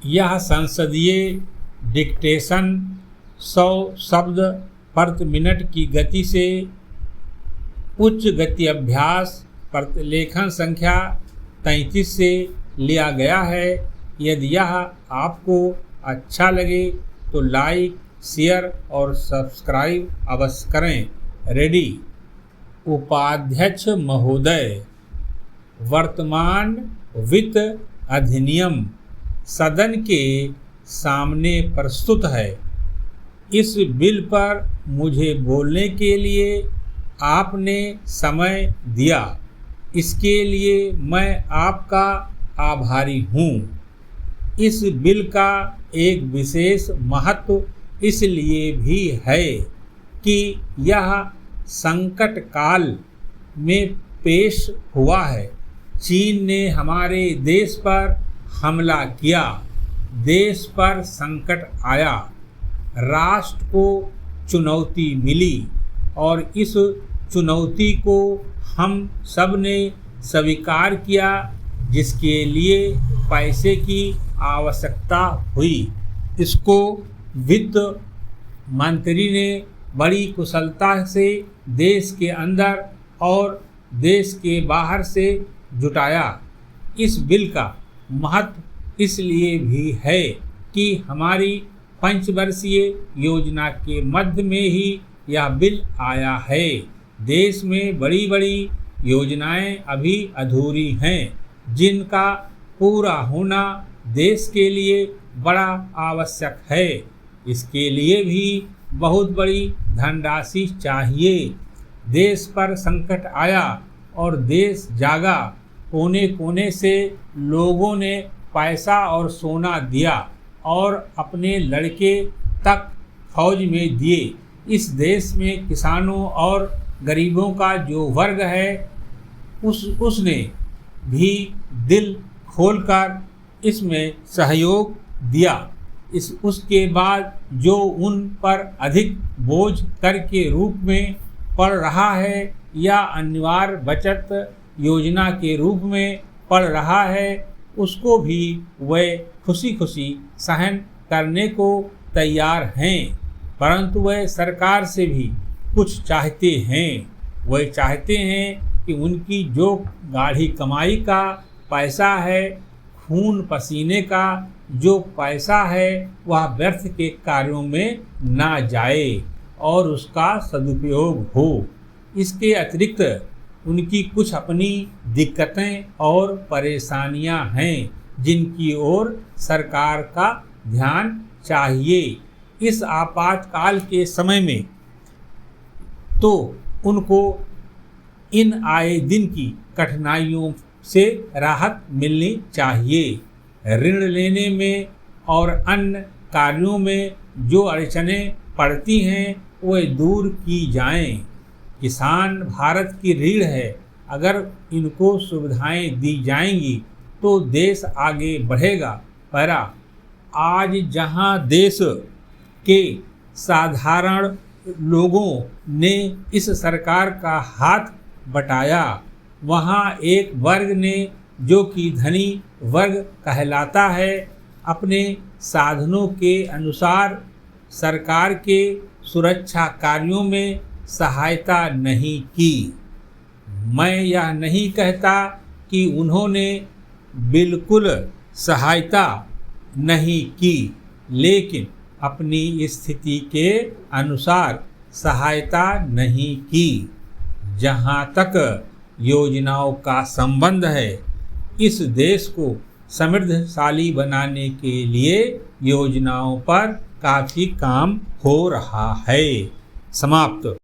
यह संसदीय डिक्टेशन 100 शब्द प्रति मिनट की गति से उच्च गति अभ्यास प्रतिलेखन संख्या 33 से लिया गया है। यदि यह आपको अच्छा लगे तो लाइक, शेयर और सब्सक्राइब अवश्य करें। रेडी। उपाध्यक्ष महोदय, वर्तमान वित्त अधिनियम सदन के सामने प्रस्तुत है। इस बिल पर मुझे बोलने के लिए आपने समय दिया, इसके लिए मैं आपका आभारी हूँ। इस बिल का एक विशेष महत्व इसलिए भी है कि यह संकट काल में पेश हुआ है। चीन ने हमारे देश पर हमला किया, देश पर संकट आया, राष्ट्र को चुनौती मिली और इस चुनौती को हम सब ने स्वीकार किया, जिसके लिए पैसे की आवश्यकता हुई। इसको वित्त मंत्री ने बड़ी कुशलता से देश के अंदर और देश के बाहर से जुटाया। इस बिल का महत्व इसलिए भी है कि हमारी पंचवर्षीय योजना के मध्य में ही यह बिल आया है। देश में बड़ी बड़ी योजनाएं अभी अधूरी हैं, जिनका पूरा होना देश के लिए बड़ा आवश्यक है। इसके लिए भी बहुत बड़ी धनराशि चाहिए। देश पर संकट आया और देश जागा। कोने कोने से लोगों ने पैसा और सोना दिया और अपने लड़के तक फौज में दिए। इस देश में किसानों और गरीबों का जो वर्ग है उसने भी दिल खोलकर इसमें सहयोग दिया। उसके बाद जो उन पर अधिक बोझ कर के रूप में पड़ रहा है या अनिवार्य बचत योजना के रूप में पड़ रहा है, उसको भी वे खुशी खुशी सहन करने को तैयार हैं। परंतु वे सरकार से भी कुछ चाहते हैं। वे चाहते हैं कि उनकी जो गाढ़ी कमाई का पैसा है, खून पसीने का जो पैसा है, वह व्यर्थ के कार्यों में ना जाए और उसका सदुपयोग हो। इसके अतिरिक्त उनकी कुछ अपनी दिक्कतें और परेशानियां हैं, जिनकी ओर सरकार का ध्यान चाहिए। इस आपातकाल के समय में तो उनको इन आए दिन की कठिनाइयों से राहत मिलनी चाहिए। ऋण लेने में और अन्य कार्यों में जो अड़चनें पड़ती हैं, वे दूर की जाएं। किसान भारत की रीढ़ है। अगर इनको सुविधाएं दी जाएंगी तो देश आगे बढ़ेगा। पर आज जहां देश के साधारण लोगों ने इस सरकार का हाथ बटाया, वहां एक वर्ग ने, जो कि धनी वर्ग कहलाता है, अपने साधनों के अनुसार सरकार के सुरक्षा कार्यों में सहायता नहीं की। मैं यह नहीं कहता कि उन्होंने बिल्कुल सहायता नहीं की, लेकिन अपनी स्थिति के अनुसार सहायता नहीं की। जहाँ तक योजनाओं का संबंध है, इस देश को समृद्धशाली बनाने के लिए योजनाओं पर काफ़ी काम हो रहा है। समाप्त।